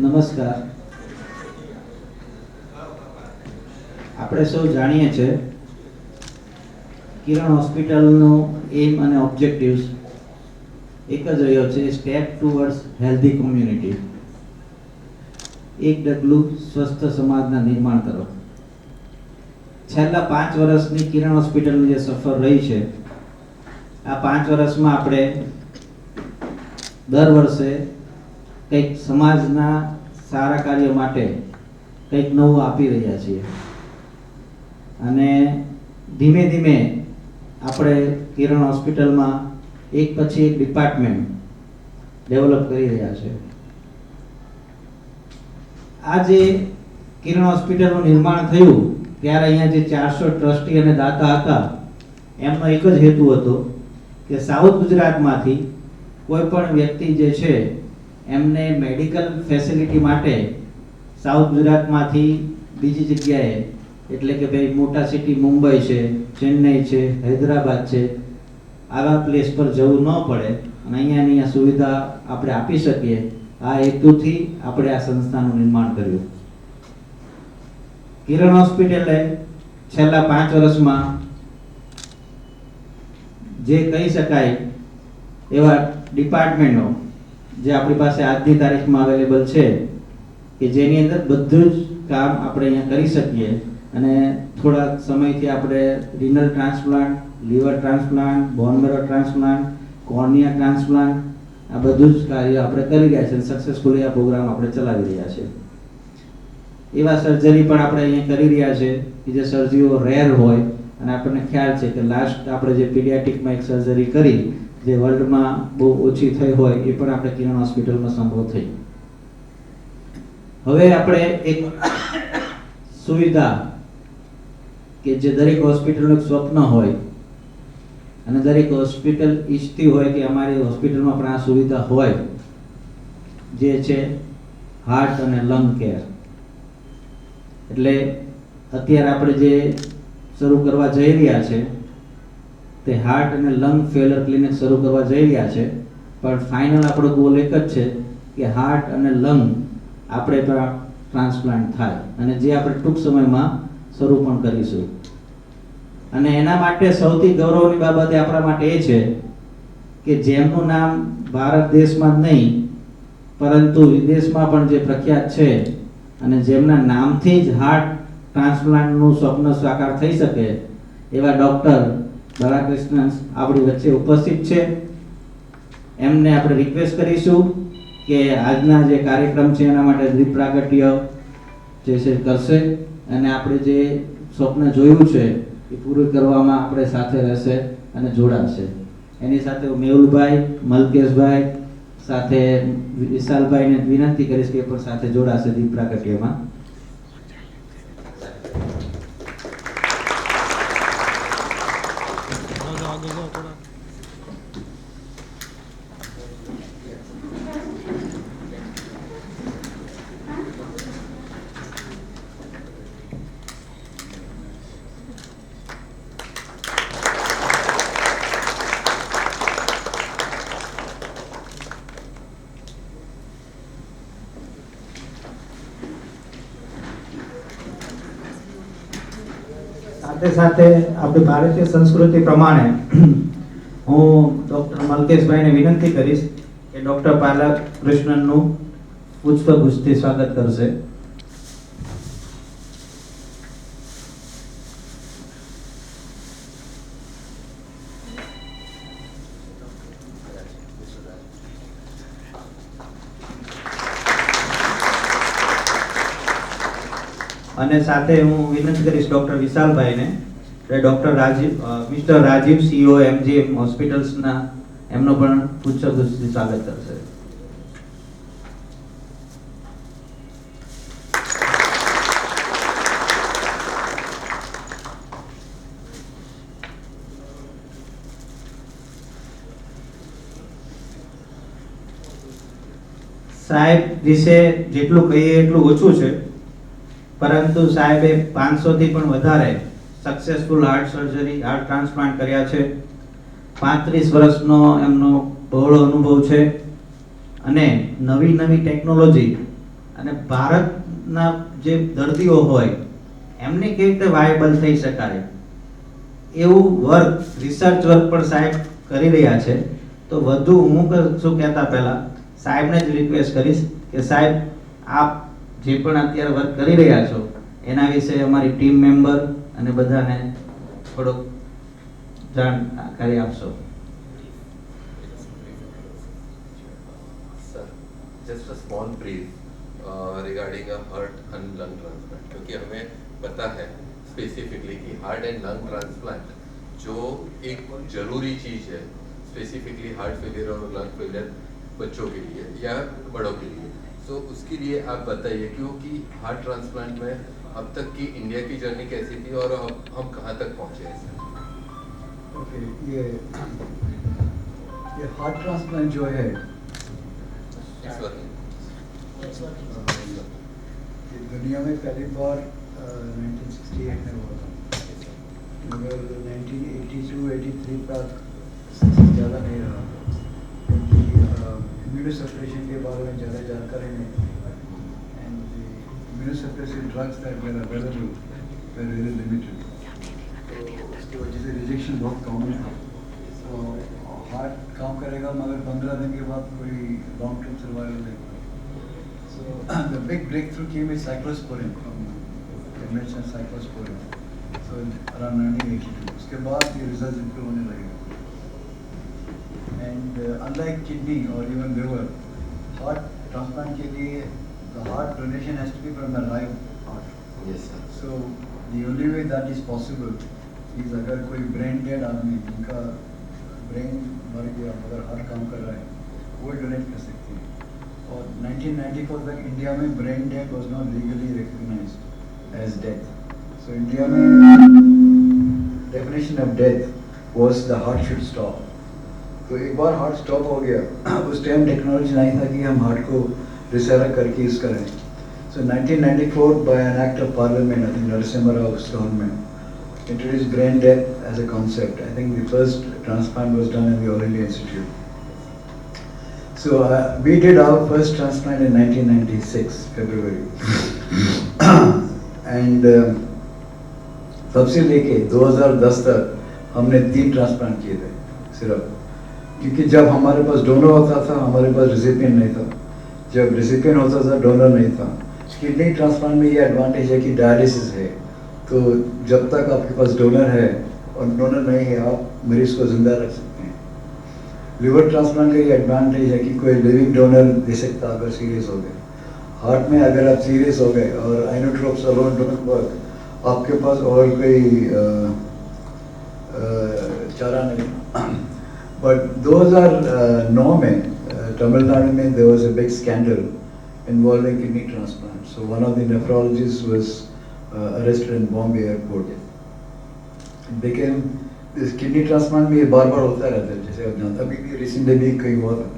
નમસ્કાર. આપણે સૌ જાણીએ છીએ કિરણ હોસ્પિટલનો એમ અને ઓબ્જેક્ટિવ્સ એક જ રહ્યો છે, સ્ટેપ ટુવર્ડ્સ હેલ્ધી કોમ્યુનિટી, એક ડગલું સ્વસ્થ સમાજના નિર્માણ તરફ. છેલ્લા 5 વર્ષની કિરણ હોસ્પિટલની જે સફર રહી છે, આ 5 વર્ષમાં આપણે દર વર્ષે કંઈક સમાજના સારા કાર્ય માટે કંઈક નવું આપી રહ્યા છીએ અને ધીમે ધીમે આપણે કિરણ હોસ્પિટલમાં એક પછી એક ડિપાર્ટમેન્ટ ડેવલપ કરી રહ્યા છે. આ જે કિરણ હોસ્પિટલનું નિર્માણ થયું ત્યારે અહીંયા જે 400 ટ્રસ્ટી અને દાતા હતા, એમનો એક જ હેતુ હતો કે સાઉથ ગુજરાતમાંથી કોઈ પણ વ્યક્તિ જે છે એમને મેડિકલ ફેસિલિટી માટે સાઉથ ગુજરાતમાંથી બીજી જગ્યાએ, એટલે કે ભાઈ મોટા સિટી મુંબઈ છે, ચેન્નઈ છે, હૈદરાબાદ છે, આવા પ્લેસ પર જવું ન પડે અને અહીંયા સુવિધા આપણે આપી શકીએ. આ હેતુથી આપણે આ સંસ્થાનું નિર્માણ કર્યું. કિરણ હોસ્પિટલે છેલ્લા 5 વર્ષમાં જે કહી શકાય એવા ડિપાર્ટમેન્ટો જે આપણી પાસે આજની તારીખમાં અવેલેબલ છે, કે જેની અંદર બધું જ કામ આપણે અહીંયા કરી શકીએ અને થોડા સમયથી આપણે રિનલ ટ્રાન્સપ્લાન્ટ, લીવર ટ્રાન્સપ્લાન્ટ, બોન મેરો ટ્રાન્સપ્લાન્ટ, કોર્નિયા ટ્રાન્સપ્લાન્ટ, આ બધું જ કાર્ય આપણે કરી રહ્યા છીએ. સક્સેસફુલી આ પ્રોગ્રામ આપણે ચલાવી રહ્યા છીએ. એવા સર્જરી પણ આપણે અહીંયા કરી રહ્યા છે કે જે સર્જરીઓ રેર હોય અને આપણને ખ્યાલ છે કે લાસ્ટ આપણે જે પીડિયાટ્રિકમાં એક સર્જરી કરી જે વર્લ્ડમાં બહુ ઓછી થઈ હોય, એ પણ આપણે કિરણ હોસ્પિટલમાં સંભવ થઈ. હવે આપણે એક સુવિધા કે જે દરેક હોસ્પિટલનું એક સ્વપ્ન હોય અને દરેક હોસ્પિટલ ઈચ્છતી હોય કે અમારી હોસ્પિટલમાં પણ આ સુવિધા હોય, જે છે હાર્ટ અને લંગ કેર. એટલે અત્યારે આપણે જે શરૂ કરવા જઈ રહ્યા છે તે હાર્ટ અને લંગ ફેલર ક્લિનિક શરૂ કરવા જઈ રહ્યા છે, પણ ફાઇનલ આપણો ગોલ એક જ છે કે હાર્ટ અને લંગ આપણે પણ ટ્રાન્સપ્લાન્ટ થાય અને જે આપણે ટૂંક સમયમાં શરૂ પણ કરીશું. અને એના માટે સૌથી ગૌરવની બાબત આપણા માટે એ છે કે જેમનું નામ ભારત દેશમાં જ નહીં પરંતુ વિદેશમાં પણ જે પ્રખ્યાત છે અને જેમના નામથી જ હાર્ટ ટ્રાન્સપ્લાન્ટનું સ્વપ્ન સાકાર થઈ શકે એવા ડૉક્ટર બલાકૃષ્ણન આપણી વચ્ચે ઉપસ્થિત છે. એમને આપણે રિક્વેસ્ટ કરીશું કે આજના જે કાર્યક્રમ છે એના માટે દીપ પ્રાગટ્ય જે છે કરશે અને આપણે જે સ્વપ્ન જોયું છે એ પૂરું કરવામાં આપણે સાથે રહેશે અને જોડાશે. એની સાથે હું મેહુલભાઈ, મલકેશભાઈ સાથે વિશાલભાઈને વિનંતી કરીશ કે પણ સાથે જોડાશે દીપ પ્રાગટ્યમાં. સાથે સાથે આપણી ભારતીય સંસ્કૃતિ પ્રમાણે હું ડૉક્ટર મલકેશભાઈને વિનંતી કરીશ કે ડૉક્ટર બાલકૃષ્ણનનું પુષ્પગુચ્છથી સ્વાગત કરશે. અને સાથે હું વિનંતી કરીશ ડૉક્ટર વિશાલભાઈને doctor mister Rajiv CO MGM હોસ્પિટલ્સના એમનો પણ પુષ્પગુચ્છથી સ્વાગત કરશે. સાહેબ વિશે જેટલું કહીએ એટલું ઓછું છે, પરંતુ સાહેબે 500 થી પણ વધારે successful heart surgery, heart transplant કર્યા છે. 35 વર્ષનો એમનો બહોળો અનુભવ છે અને નવી ટેકનોલોજી અને ભારતના જે દર્દીઓ હોય એમને કેવી રીતે વાયબલ થઈ શકાય એવું વર્ક, રિસર્ચ વર્ક પણ સાહેબ કરી રહ્યા છે. તો વધુ હું શું કહેતા પહેલા સાહેબને જ રિક્વેસ્ટ કરીશ કે સાહેબ આપ જે પણ અત્યારે વર્ક કરી રહ્યા છો એના વિશે અમારી ટીમ મેમ્બર અને બધાને થોડોક જાણકારી આપશો. Sir, just a small brief regarding a heart and lung transplant, क्योंकि हमें पता है स्पेसिफिकली कि हार्ट एंड लंग ट्रांसप्लांट जो एक जरूरी चीज़ है स्पेसिफिकली हार्ट फेलियर और लंग फेलियर बच्चों के लिए या बड़ों के लिए. सो उसके लिए आप बताइए क्योंकि हार्ट ट्रांसप्लांट में अब तक की इंडिया की जर्नी कैसी थी और अब हम कहाँ तक पहुँचे हैं सर? ओके, ये हार्ट ट्रांसप्लांट जो है ये दुनिया में पहली बार 1968 में हुआ था, मगर 1982-83 तक ज़्यादा नहीं रहा क्योंकि इम्यूनोसप्रेशन के बारे में ज़्यादा जानकारी नहीं थी and immunosuppressive drugs that were available were very limited, तो उसकी वजह से रिजेक्शन बहुत कॉमन था. तो हार्ट काम करेगा मगर 15 दिन के बाद कोई लॉन्ग टर्म सर्वाइवल नहीं था. So the big breakthrough came with cyclosporine from invention cyclosporine, so around 1982. उसके बाद ये रिजल्ट इंप्रूव होने लगे. एंड अनलाइक किडनी और इवन लिवर, हार्ट ट्रांसप्लांट के लिए the heart donation has to be from the live heart. Yes sir. So the only way that is possible is अगर कोई ब्रेन डेड आदमी जिनका brain मर गया मगर हार्ट काम कर रहा है वो डोनेट कर सकते हैं. और 1994 तक इंडिया में brain dead was not legally recognised as death. So India में definition of death was the heart should stop. तो एक बार हार्ट स्टॉप हो गया उस टाइम टेक्नोलॉजी नहीं था कि हम हार्ट को रिसर्च करके यूज़ करें. So 1994 by an act of parliament, I think Narasimha Rao's government introduced brain death as a concept. I think the first transplant was done in the All India Institute. So we did our first transplant in 1996 February and तब से लेके 2010 तक हमने 3 transplant किए थे सिर्फ, क्योंकि जब हमारे पास डोनर होता था हमारे पास रिसिपिएंट नहीं था, जब रिसिपिएंट होता था डोनर नहीं था. किडनी ट्रांसप्लांट में ये एडवांटेज है कि डायलिसिस है, तो जब तक आपके पास डोनर है और डोनर नहीं है आप मरीज को जिंदा रख सकते हैं. लिवर ट्रांसप्लांट का ये एडवांटेज है कि कोई लिविंग डोनर दे सकता अगर सीरियस हो गए. हार्ट में अगर आप सीरियस हो गए और आइनोट्रोप्स अलोन डोंट वर्क, आपके पास और कोई चारा नहीं. बट 2009 में तमिलनाडु में there was a big scandal involving kidney transplant. So one of the nephrologists was arrested in Bombay airport. It became this kidney transplant में ये बार-बार होता रहता है, जैसे आप जानते हैं. अभी भी रिसेंटली भी कहीं हुआ था,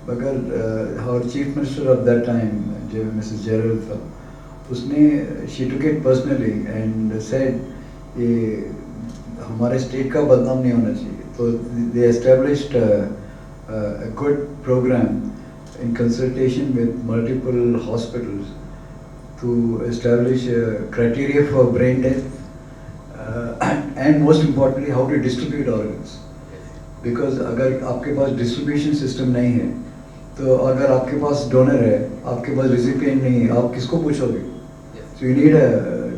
मगर our chief minister of that time, Mrs. Gerald था, उसने she took it personally and said ये हमारे स्टेट का बदनाम नहीं होना चाहिए. तो they established a good program in consultation with multiple hospitals to establish a criteria for brain death and most importantly how to distribute organs. Because अगर आपके पास distribution system नहीं है, तो अगर आपके पास donor है, आपके पास recipient नहीं है, आप किसको पूछोगे? So you need a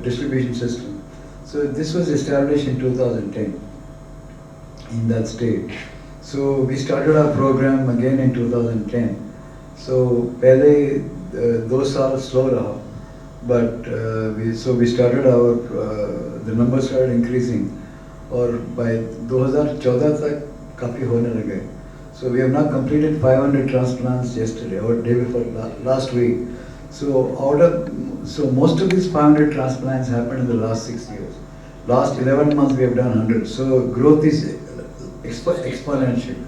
distribution system. So this was established in 2010 in that state. So we started our program again in 2010. So पहले 2 साल slow रहा, but we started our the numbers started increasing, और by 2014 तक काफी होने लगे. So we have now completed 500 transplants yesterday or day before last week. So most of these 500 transplants happened in the last 6 years. Last 11 months we have done 100. So growth is exponential.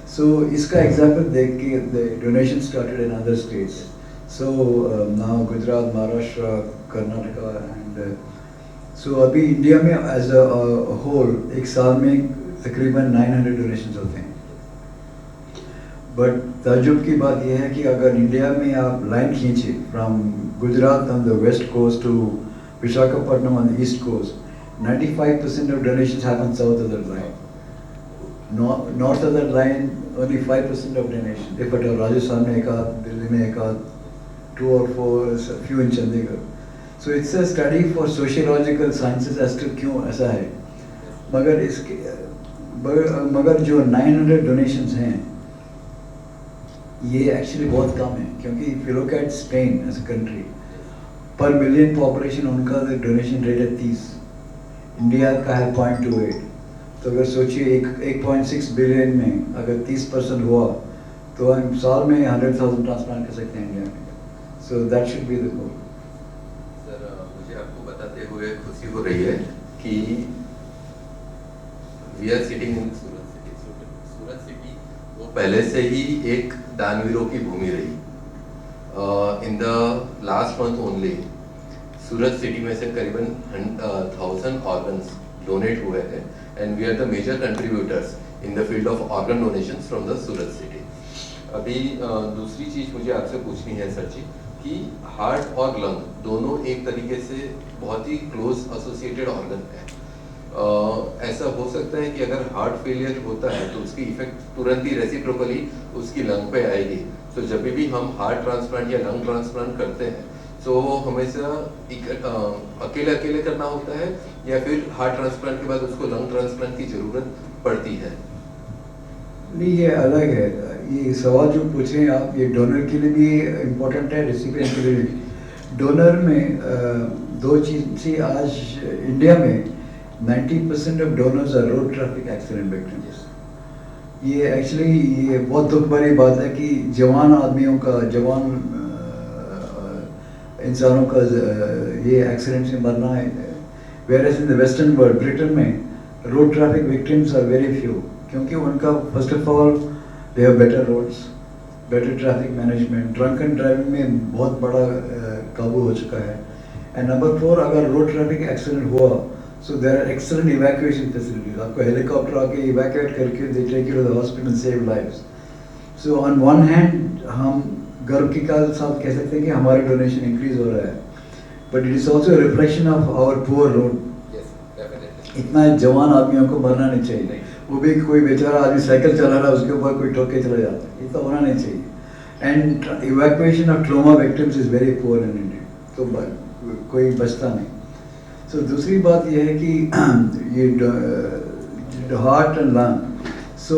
So इसका example देख के the donation started in other states. So now Gujarat, Maharashtra, Karnataka and so अभी India में as a whole एक साल में तकरीबन 900 donations होते हैं. बट ताज्जुब की बात यह है कि अगर इंडिया में आप लाइन खींचे from Gujarat on the west coast to Visakhapatnam on the east coast, 95% of donations happen south of that line. North of that line, only 5% of donations. If at all, Rajasthan में एक आध, दिल्ली में एक आध, 2 or 4, a few in Chandigarh. So it's a study for sociological sciences as to क्यों ऐसा है. मगर जो 900 donations हैं, ये actually बहुत कम है, क्योंकि if you look at Spain as a country, per million population उनका donation rate है 30, इंडिया का है 0.28. तो अगर सोचिए 1.6 बिलियन में अगर 30% हुआ तो हम साल में 100,000 ट्रांसप्लांट कर सकते हैं इंडिया में. So that should be the goal. Sir, मुझे आपको बताते हुए खुशी हो रही है कि we are sitting in Surat city. Surat city वो पहले से ही एक दानवीरों की भूमि रही. In the last month only Surat city में से करीबन 1,000 ऑर्गन्स डोनेट हुए हैं and we are the major contributors in the field of organ donations from the Surat city. अभी दूसरी चीज़ मुझे आपसे पूछनी है सर जी कि हार्ट और लंग दोनों एक तरीके से बहुत ही क्लोज एसोसिएटेड ऑर्गन है. ऐसा हो सकता है कि अगर हार्ट फेलियर होता है तो उसकी इफेक्ट तुरंत ही रेसिप्रोकली उसकी लंग पे आएगी. तो जब भी हम हार्ट ट्रांसप्लांट या लंग ट्रांसप्लांट करते हैं तो हमेशा अकेले अकेले करना होता है या फिर हार्ट ट्रांसप्लांट के बाद उसको लंग ट्रांसप्लांट की जरूरत पड़ती है? नहीं, ये अलग है. ये सवाल जो पूछ रहे हैं आप, ये डोनर के लिए भी इम्पोर्टेंट है, रेसिपिएंट के लिए भी. डोनर में दो चीज़. आज इंडिया में 90% of donors are road traffic accident victims. ये एक्चुअली ये बहुत दुख भरी बात है कि जवान आदमियों का, जवान इंसानों का ये एक्सीडेंट से मरना है. Whereas in the western world, Britain में road traffic victims are very few, क्योंकि उनका first of all they have better roads, better traffic management. Drunk and driving में बहुत बड़ा काबू हो चुका है. एंड नंबर 4, अगर रोड ट्रैफिक एक्सीडेंट हुआ so there are excellent evacuation facilities. आपको हेलीकॉप्टर आके इवैक्यूएट करके they take you to the hospital, save lives. So on one hand हम गर्व के साथ कह सकते हैं कि हमारा डोनेशन इंक्रीज हो रहा है, but it is also reflection of our poor road. इतना जवान आदमियों को मरना नहीं चाहिए. वो भी कोई बेचारा आदमी साइकिल चला रहा है, उसके ऊपर कोई ठोक के चला जाता है, ये तो होना नहीं चाहिए. And evacuation of trauma victims is very poor in India, तो कोई बचता नहीं. सो दूसरी बात यह है कि ये हार्ट एंड लंग, सो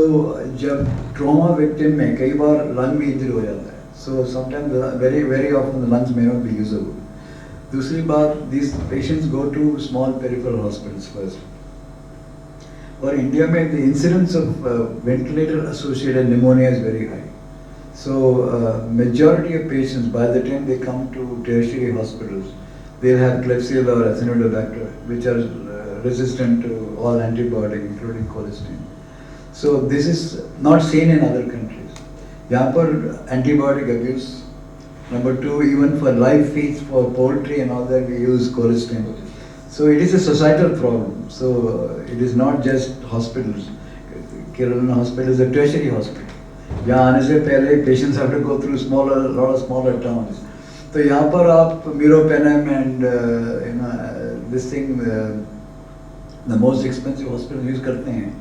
जब ट्रॉमा विक्टिम में कई बार लंग भी इंजर हो जाता है. So sometimes very often the lungs may not be usable. दूसरी बात, these patients go to small peripheral hospitals first. और इंडिया में the incidence of ventilator associated pneumonia is very high. So majority of patients, by the time they come to tertiary hospitals, they'll have Klebsiella or Acinetobacter, which are resistant to all antibiotics, including colistin. So this is not seen in other countries. यहाँ पर antibiotic abuse. Number 2, even for live feeds for poultry and all that, we use colistin. So it is a societal problem. So it is not just hospitals. Kiran hospital is a tertiary hospital. यहाँ आने से पहले patients have to go through lot of smaller towns. तो यहाँ पर आप Meropenem and this thing, the most expensive hospital use करते हैं.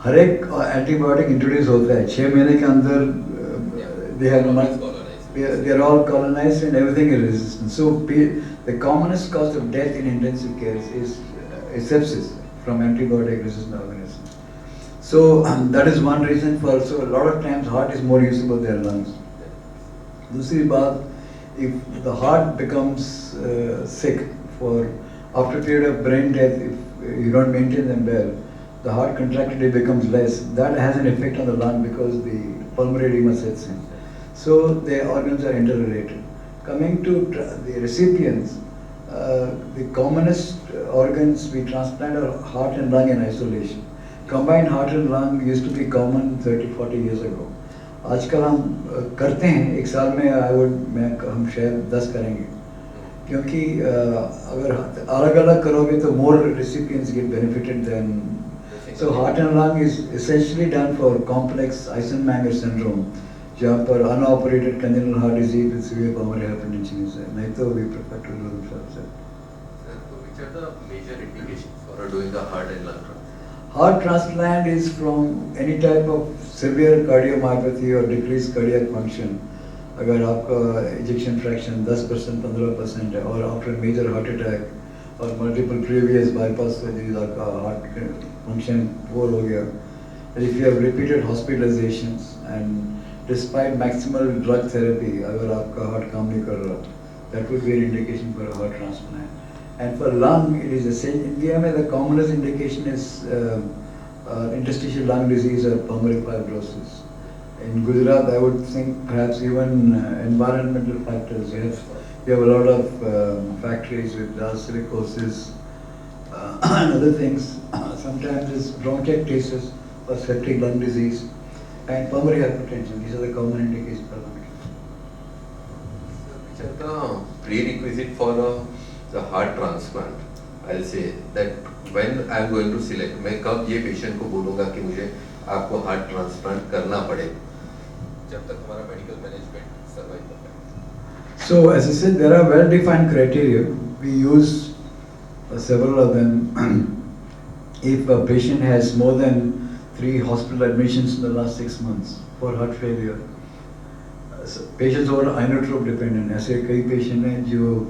हर एक एंटीबायोटिक इंट्रोड्यूस होता है 6 महीने के अंदर. they are all colonized and everything is resistant. So the commonest cause of death in intensive care is sepsis from antibiotic resistant organisms. So that is one reason for, so a lot of times heart is more usable than lungs. दूसरी बात, if the heart becomes sick for after a period of brain death, if you don't maintain them well, the heart contractility becomes less. That has an effect on the lung because the pulmonary edema sets in. So the organs are interrelated. Coming to the recipients, the commonest organs we transplant are heart and lung in isolation. Combined heart and lung used to be common 30-40 years ago. आजकल हम करते हैं, एक साल में हम शायद 10 करेंगे, क्योंकि अगर अलग अलग करोगे तो more recipients get benefited than So heart and lung is essentially done for complex Eisenmenger syndrome, जहाँ पर unoperated congenital heart disease with severe pulmonary hypertension is there. नहीं तो we prefer to do it ourselves. Sir, so which are the major indications for doing a heart and lung transplant? Heart transplant is from any type of severe cardiomyopathy or decreased cardiac function. अगर आपका ejection fraction 10% 15% है और after major heart attack और multiple previous bypass surgeries आपका heart function poor हो गया. And if you have repeated hospitalizations and despite maximal drug therapy अगर आपका heart काम नहीं कर रहा, that would be an indication for a heart transplant. And for lung, it is the same. In India, the commonest indication is interstitial lung disease or pulmonary fibrosis. In Gujarat, I would think perhaps even environmental factors. You have a lot of factories with silicosis and other things. Sometimes it's bronchiectasis or septic lung disease and pulmonary hypertension. These are the common indications for lung Which are the prerequisite for the heart transplant? I'll say that when I'm going to select, मैं कब ये patient को बोलूँगा कि मुझे आपको heart transplant करना पड़े, जब तक हमारा medical management survive कर पाए. So as I said, there are well-defined criteria. We use several of them. If a patient has more than 3 hospital admissions in the last 6 months for heart failure, patients who are inotrope dependent, ऐसे कई patient हैं जो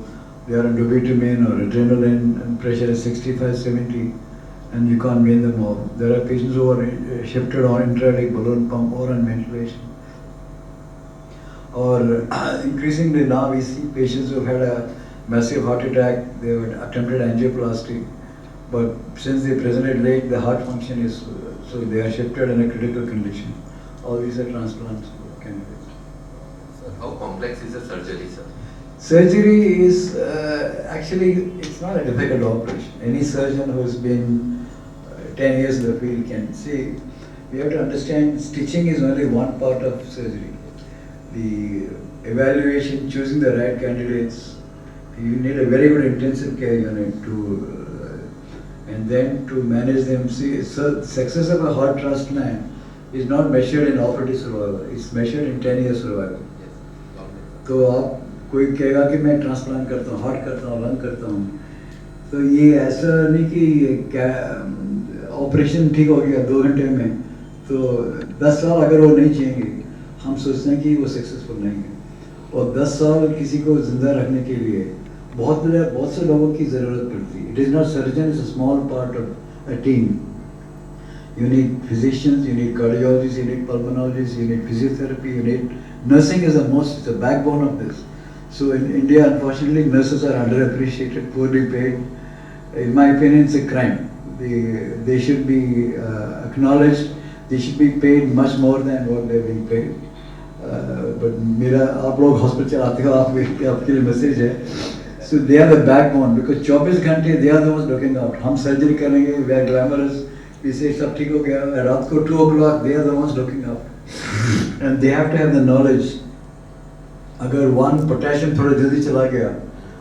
they are on dopamine or adrenaline and pressure is 65-70 and you can't gain them off. There are patients who are shifted on intra-aortic balloon pump or on ventilation. Or increasingly now we see patients who have had a massive heart attack, they have attempted angioplasty, but since they presented late, the heart function is, so they are shifted in a critical condition. All these are transplant candidates. Sir, how complex is the surgery, sir? Surgery is actually, it's not a difficult operation. Any surgeon who's been 10 years in the field can see. We have to understand stitching is only one part of surgery. The evaluation, choosing the right candidates, you need a very good intensive care unit to, and then to manage them. See, so success of a heart transplant is not measured in operative survival, it's measured in 10 years survival. तो आप कोई कहेगा कि मैं transplant करता हूँ, heart करता हूँ, लंग करता हूँ, तो ये ऐसा नहीं कि क्या ऑपरेशन ठीक हो गया 2 घंटे में, तो 10 साल अगर वो नहीं जिएंगे, हम सोचते हैं कि वो सक्सेसफुल नहीं है. और 10 साल किसी को जिंदा रखने के लिए बहुत से लोगों की ज़रूरत पड़ती है. It is not surgeon, it's a small part of a team. You need physicians, you need cardiologists, you need pulmonologists, you need physiotherapy, you need nursing is the most, it's the backbone of this. So in India, unfortunately, nurses are underappreciated, poorly paid. In my opinion, it's a crime. They should be acknowledged. They should be paid much more than what they're being paid. But मेरा आप लोग hospital चलाते हो, आपके लिए message है. So they are the backbone because 24 घंटे they are the ones looking out. हम सर्जरी करेंगे, we are glamorous. We say सब ठीक हो गया. रात को 2 o'clock they are the ones looking out. And they have to have the knowledge. अगर one potassium थोड़ा जल्दी चला गया,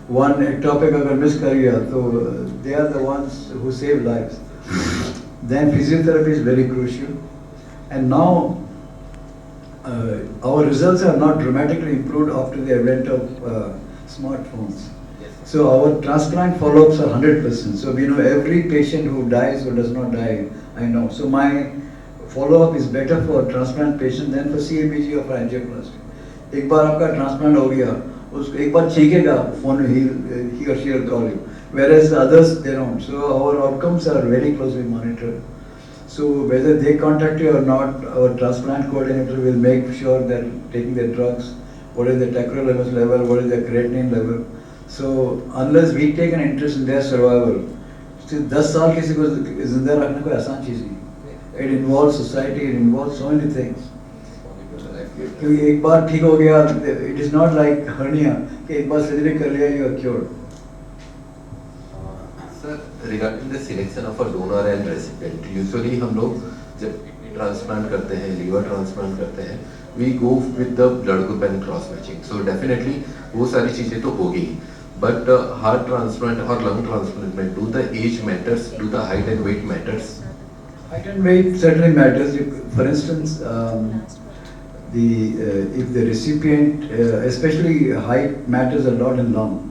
one ectopic अगर miss कर गया, तो they are the ones who save lives. Then physiotherapy is very crucial. And now our results are not dramatically improved after the advent of smartphones. So our transplant follow-ups are 100%. So we know every patient who dies or does not die, I know. So my follow-up is better for transplant patient than for CABG or for angioplasty. एक बार आपका transplant हो गया, उसको एक बार छींकेगा, phone he or she will call you. Whereas others they don't. So our outcomes are very closely monitored. So whether they contact you or not, our transplant coordinator will make sure that taking their drugs, what is the tacrolimus level, what is the creatinine level. So unless we take an interest in their survival, 10 साल किसी को जिंदा रखना कोई आसान चीज़ नहीं. It involves society, it involves so many things. क्योंकि एक बार ठीक हो गया, it is not like hernia कि एक बार सर्जरी कर लिया you are cured. Sir, regarding the selection of a donor and recipient, usually हम लोग जब kidney transplant करते हैं, liver transplant करते हैं, we go with the blood group and cross matching. So definitely वो सारी चीजें तो होगी. But heart transplant or lung transplant में do the age matters, do the height and weight matters? Height and weight certainly matters. For instance, if the recipient, especially height matters a lot in lung.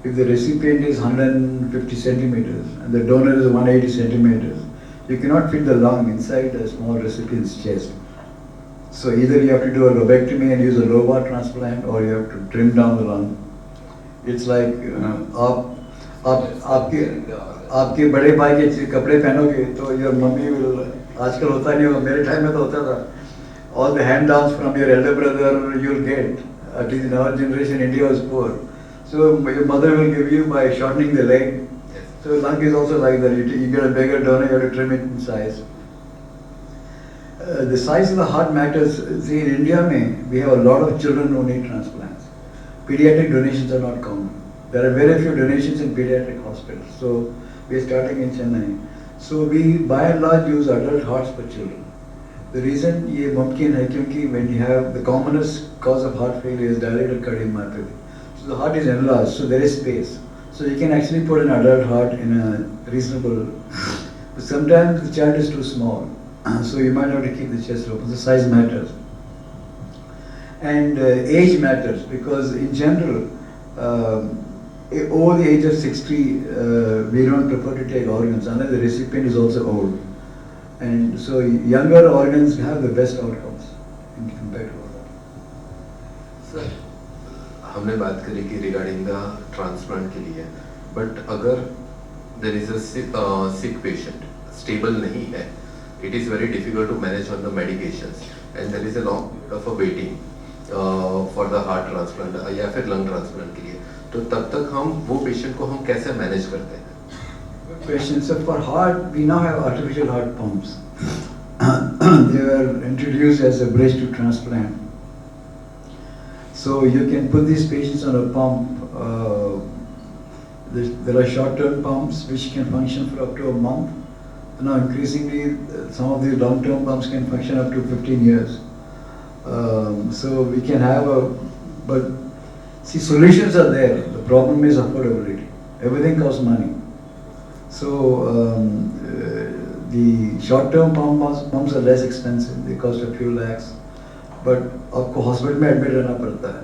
If the recipient is 150 centimeters and the donor is 180 centimeters, you cannot fit the lung inside a small recipient's chest. So either you have to do a lobectomy and use a lobar transplant, or you have to trim down the lung. It's like आपके बड़े भाई के कपड़े पहनोगे तो your mummy will, आजकल होता नहीं होगा, मेरे टाइम में तो होता था, all the hand downs from your elder brother you'll get. At least in our generation, India was poor. So your mother will give you by shortening the leg. So lung is also like that. You get a bigger donor, you have to trim it in size. The size of the heart matters. See, in India, we have a lot of children who need transplants. Pediatric donations are not common. There are very few donations in pediatric hospitals. So we are starting in Chennai. So we, by and large, use adult hearts for children. The reason ये मुमकिन है क्योंकि when you have the commonest cause of heart failure is dilated cardiomyopathy. So the heart is enlarged, so there is space. So you can actually put an adult heart in a reasonable. But sometimes the child is too small, so you might have to keep the chest open. The size matters, and age matters because in general, over the age of 60, we don't prefer to take organs unless the recipient is also old. And so younger organs have the best outcomes in compared to older. Sir, हमने बात करी कि regarding the transplant के लिए, but अगर there is a sick patient, stable नहीं है, it is very difficult to manage on the medications and there is a long period of a waiting for the heart transplant या फिर lung transplant के लिए, तो तब तक हम वो पेशेंट को हम कैसे मैनेज करते हैं? Patients. So for heart, we now have artificial heart pumps. They were introduced as a bridge to transplant. So you can put these patients on a pump. There are short-term pumps which can function for up to a month. Now increasingly, some of these long-term pumps can function up to 15 years. So we can have but see, solutions are there. The problem is affordability. Everything costs money. So the short-term pumps are less expensive. They cost a few lakhs, but आपको hospital में admit रहना पड़ता है.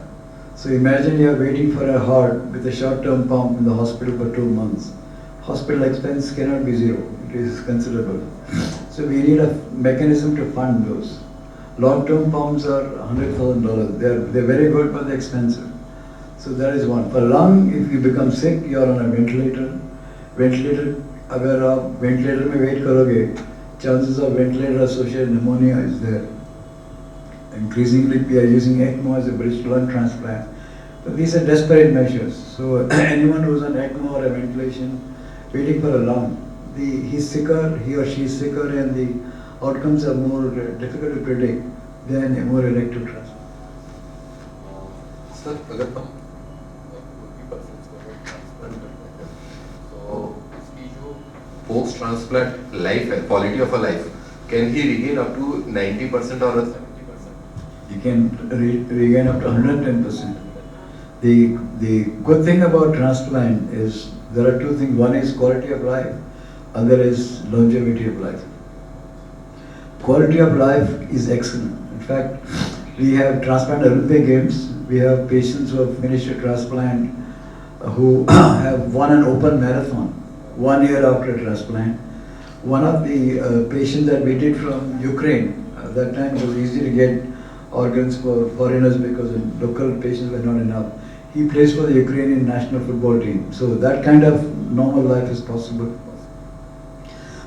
So imagine you are waiting for a heart with a short-term pump in the hospital for 2 months. Hospital expense cannot be zero. It is considerable. So we need a mechanism to fund those. Long-term pumps are $100,000. They're very good, but they're expensive. So that is one. For lung, if you become sick, you are on a ventilator. अगर आप ventilator में wait करोगे, chances of ventilator associated pneumonia is there. Increasingly, we are using ECMO as a bridge to lung transplant. But these are desperate measures. So anyone who's on ECMO or a ventilation, waiting for a lung, he's sicker, he or she is sicker, and the outcomes are more difficult to predict than a more elective transplant. Sir, अगर हम post transplant life है, quality of a life, can he regain up to 90% or 70%? You can regain up to 110%. The good thing about transplant is there are two things. One is quality of life, other is longevity of life. Quality of life is excellent. In fact, we have transplant Olympic Games. We have patients who have finished a transplant who have won an open marathon 1 year after transplant. One of the patients that we did from Ukraine, at that time it was easy to get organs for foreigners because the local patients were not enough. He plays for the Ukrainian national football team. So that kind of normal life is possible.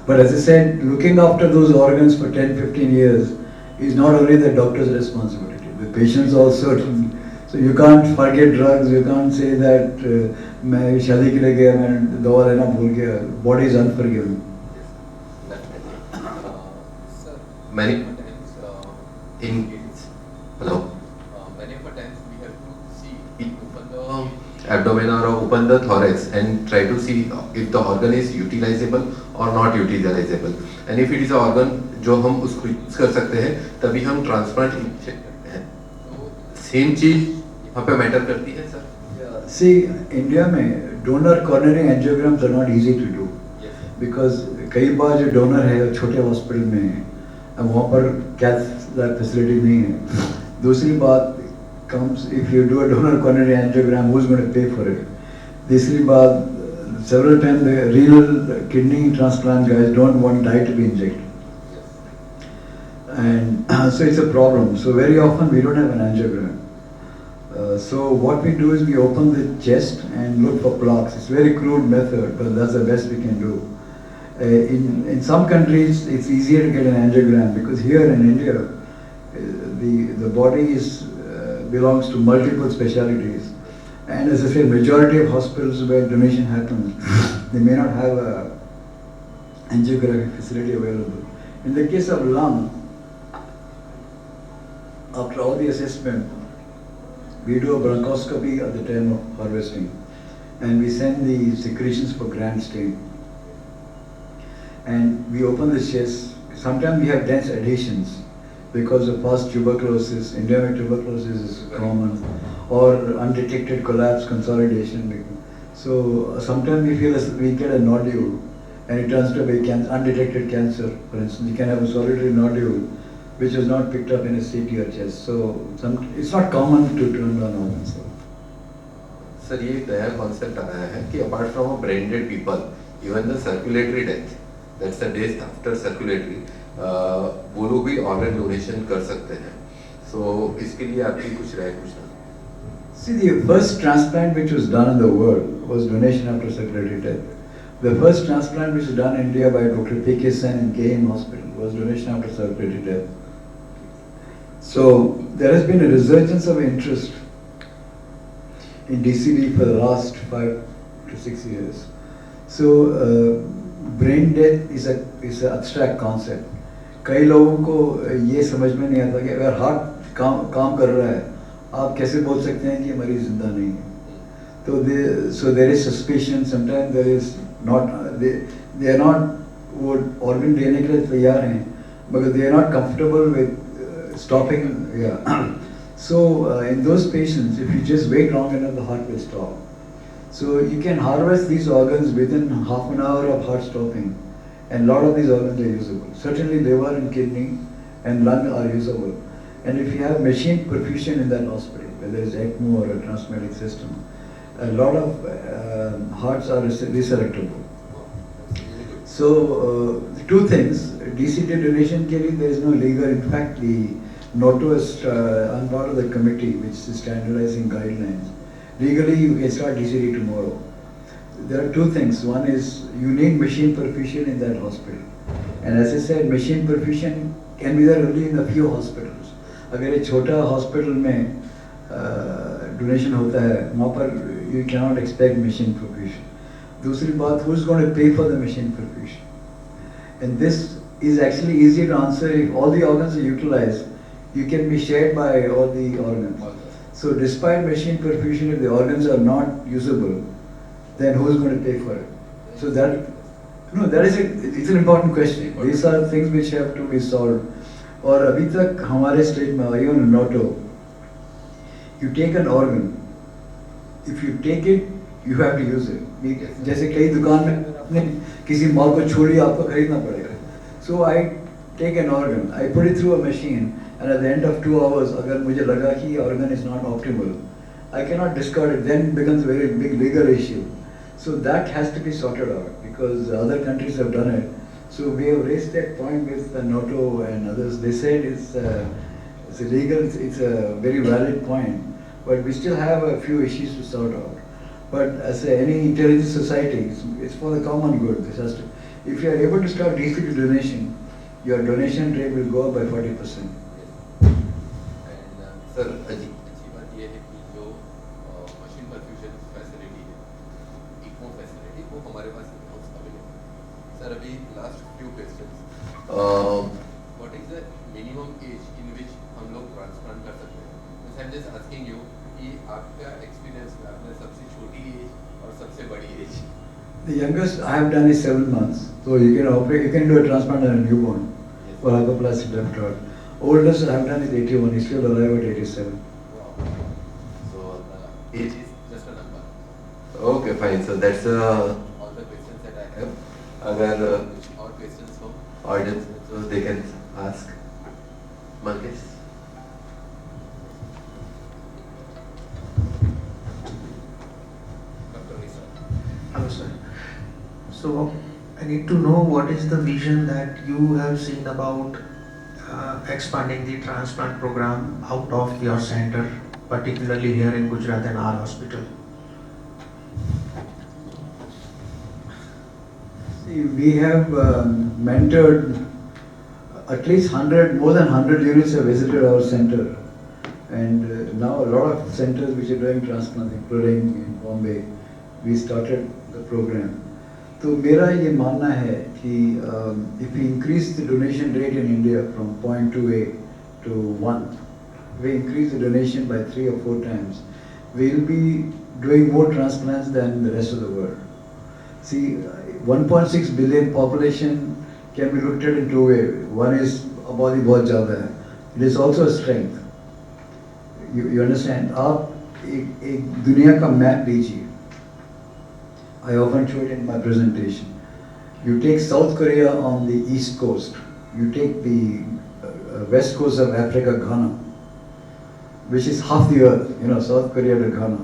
But as I said, looking after those organs for 10-15 years is not only the doctor's responsibility, the patient's also. So you can't forget drugs, you can't say that मैं शादी के लिए गया, मैं दवा लेना भूल गया. Body is unforgiving. Many times in kids, hello. Many times we have to see open the abdomen or open the thorax and try to see if the organ is utilizable or not utilizable. And if it is an organ जो हम उसको use कर सकते हैं, तभी हम transplant initiate करते हैं. तो सेम चीज यहाँ पे मैटर करती है सर. See, India में donor coronary angiograms are not easy to do. Yes. Because कई बार जो डोनर है छोटे हॉस्पिटल में है, अब वहाँ पर कैथ फैसिलिटी नहीं है. दूसरी बात comes if you do a donor coronary angiogram, who's going to pay for it? तीसरी बात, several times the renal kidney transplant guys don't want dye to be injected. And so it's a problem. So very often we don't have an angiogram. So what we do is we open the chest and look for plaques. It's a very crude method, but that's the best we can do. In some countries, it's easier to get an angiogram because here in India, the body belongs to multiple specialities. And as I say, majority of hospitals where donation happens, they may not have a angiographic facility available. In the case of lung, after all the assessment, we do a bronchoscopy at the time of harvesting, and we send the secretions for grand stain. And we open the chest. Sometimes we have dense adhesions because of past tuberculosis, endemic tuberculosis is common, or undetected collapse, consolidation. So sometimes we feel as we get a nodule and it turns to be undetected cancer. For instance, you can have a solitary nodule which is not picked up in a CT or chest. So it's not common to turn down organs. Sir ये एक नया concept आया है कि apart from brain dead people, even the circulatory death, that's the death after circulatory, वो लोग भी organ donation कर सकते हैं. सो इसके लिए आपकी कुछ राय पूछना. See, the first transplant which was done in the world was donation after circulatory death. The first transplant which was done in India by Dr. P.K. Sen in KM Hospital was donation after circulatory death. So there has been a resurgence of interest in DCD for the last 5 to 6 years. So brain death is an abstract concept. कई लोगों को ये समझ में नहीं आता कि अगर हार्ट काम कर रहा है, आप कैसे बोल सकते हैं कि मरीज जिंदा नहीं है. So there is suspicion. Sometimes there is not. They are not वो organ देने के लिए तैयार हैं, but they are not comfortable with stopping. Yeah. So in those patients, if you just wait long enough, the heart will stop. So you can harvest these organs within half an hour of heart stopping, and a lot of these organs are usable. Certainly liver and kidney and lung are usable. And if you have machine perfusion in that hospital, whether it's ECMO or a transmedic system, a lot of hearts are resurrectable. So two things, DCT donation के लिए there is no legal. In fact, the NOTO is I'm part of the committee which is standardizing guidelines. Legally, you can start DCT tomorrow. There are two things. One is you need machine perfusion in that hospital, and as I said, machine perfusion can be there only in a few hospitals. अगर एक छोटा hospital में donation होता है, वहाँ पर you cannot expect machine perfusion. दूसरी बात, who is going to pay for the machine perfusion? And this is actually easy to answer. If all the organs are utilized, you can be shared by all the organs. So despite machine perfusion, if the organs are not usable, then who is going to pay for it? So it's an important question. These are things which have to be solved. और अभी तक हमारे state में even NOTO, you take an organ, if you take it, you have to use it. जैसे कई दुकान में आपने किसी माल को छोड़ी, आपको खरीदना पड़ेगा. So I take an organ, I put it through a machine, and at the end of 2 hours, अगर मुझे लगा कि organ is not optimal, I cannot discard it. Then it becomes a very big legal issue. So that has to be sorted out because other countries have done it. So we have raised that point with NOTO and others. They said it's illegal. It's a very valid point, but we still have a few issues to sort out. But as any intelligent society, it's for the common good. This has to. If you are able to start DCT donation, your donation rate will go up by 40%. And sir, अच्छी बात ये है कि जो machine perfusion facility है, ECMO facility, वो हमारे पास available है. Sir, अभी last few questions. What is the minimum age in which हम लोग transplant कर सकते हैं? I'm just asking you कि आपका experience में आपने सबसे छोटी age और सबसे बड़ी age. The youngest I have done is 7 months. So you can operate. You can do a transplant on a newborn for hypoplastic left heart. Oldest I have done is 81. He's still alive at 87. Wow. So age is just a number. Okay, fine. So that's all the questions that I have. अगर कुछ और audience so they can ask. Marcus? Hello, sir. So, I need to know what is the vision that you have seen about expanding the transplant program out of your center, particularly here in Gujarat and our hospital. See, we have mentored at least 100, more than 100 units have visited our center. And now a lot of centers which are doing transplant, including in Bombay, we started the program. तो मेरा ये मानना है कि if we increase the donation rate in India from 0.28 to 1, we increase the donation by 3 or 4 times, we'll be doing more transplants than the rest of the world. See, 1.6 billion population can be looked at in 2 ways. One is आबादी बहुत ज़्यादा है. It is also a strength. You understand? आप एक दुनिया का map लीजिए. I often show it in my presentation. You take South Korea on the east coast. You take the west coast of Africa, Ghana, which is half the earth. You know, South Korea to Ghana.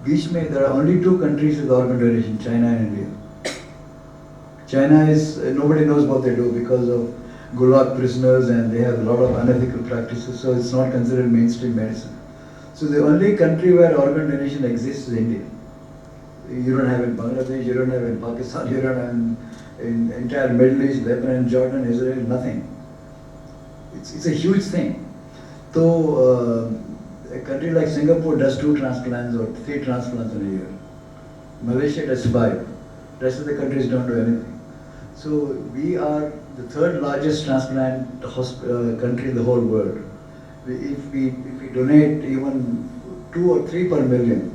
Beach में there are only 2 countries with organ donation: China and India. China is nobody knows what they do because of Gulag prisoners, and they have a lot of unethical practices. So it's not considered mainstream medicine. So the only country where organ donation exists is India. You don't have in Bangladesh, you don't have in Pakistan, you don't have in entire Middle East, Lebanon, Jordan, Israel, nothing. It's a huge thing. So a country like Singapore does 2 transplants or 3 transplants in a year. Malaysia does 5. Rest of the countries don't do anything. So we are the 3rd largest transplant country in the whole world. If we donate even 2 or 3 per million,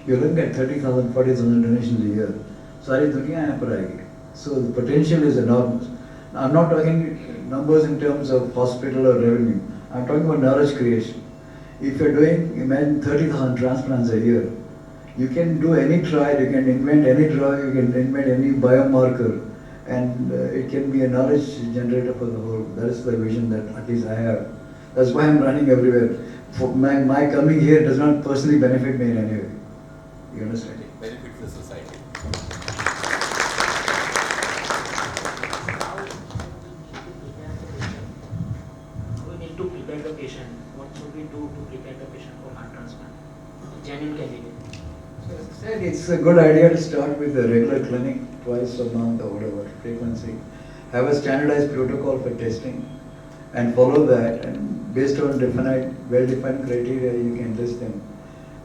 you're looking at 30,000, 40,000 donations a year. सारी दुनिया यहाँ पर आएगी. So the potential is enormous. Now, I'm not talking numbers in terms of hospital or revenue. I'm talking about knowledge creation. If you're doing, imagine 30,000 transplants a year, you can do any trial, you can invent any drug, you can invent any biomarker, and it can be a knowledge generator for the whole. That is the vision that at least I have. That's why I'm running everywhere. For my coming here does not personally benefit me in any way. You understand? It benefits the society. We need to prepare the patient. What should we do to prepare the patient for heart transplant? Genuine candidate. So as I said, it's a good idea to start with a regular clinic, twice a month or whatever, frequency. Have a standardized protocol for testing and follow that, and based on well-defined criteria, you can list them.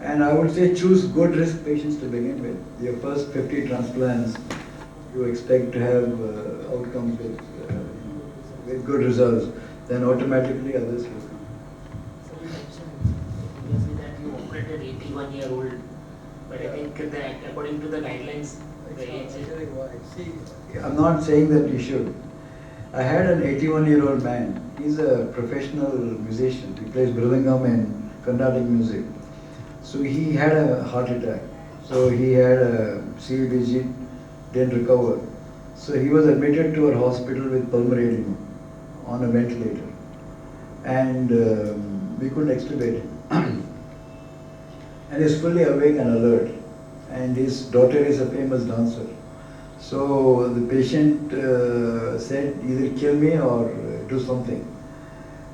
And I would say choose good risk patients to begin with. Your first 50 transplants, you expect to have outcomes with good results. Then automatically others will come. So you mentioned previously that you operated 81-year-old, but I think that according to the guidelines, the age is... I'm not saying that you should. I had an 81-year-old man. He's a professional musician. He plays Mridangam and Carnatic music. So he had a heart attack. So he had a CVBG, didn't recover. So he was admitted to our hospital with pulmonary edema on a ventilator. And we couldn't extubate him. And he's fully awake and alert. And his daughter is a famous dancer. So the patient said, either kill me or do something.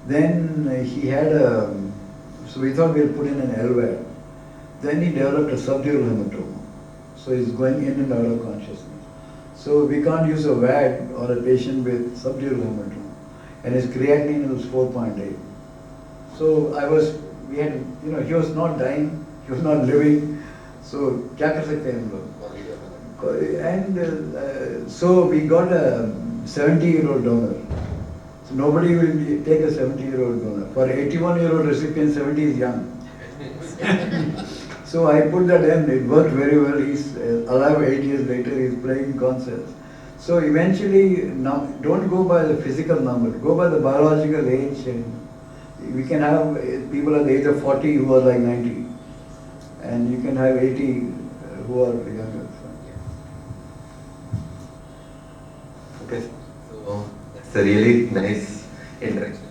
Then he had so we thought we'll put in an LVAD. Then he developed a subdural hematoma. So he's going in and out of consciousness. So we can't use a VAD on a patient with subdural hematoma. And his creatinine was 4.8. So we had, he was not dying, he was not living. So, क्या कर सकते हैं हम लोग? And so we got a 70-year-old donor. So nobody will take a 70-year-old donor. For 81-year-old recipient, 70 is young. So I put that in, it worked very well. He's alive 8 years later, he's playing concerts. So eventually, now, don't go by the physical number, go by the biological age. And we can have people at the age of 40 who are like 90. And you can have 80 who are younger. Okay. So It's a really nice interaction.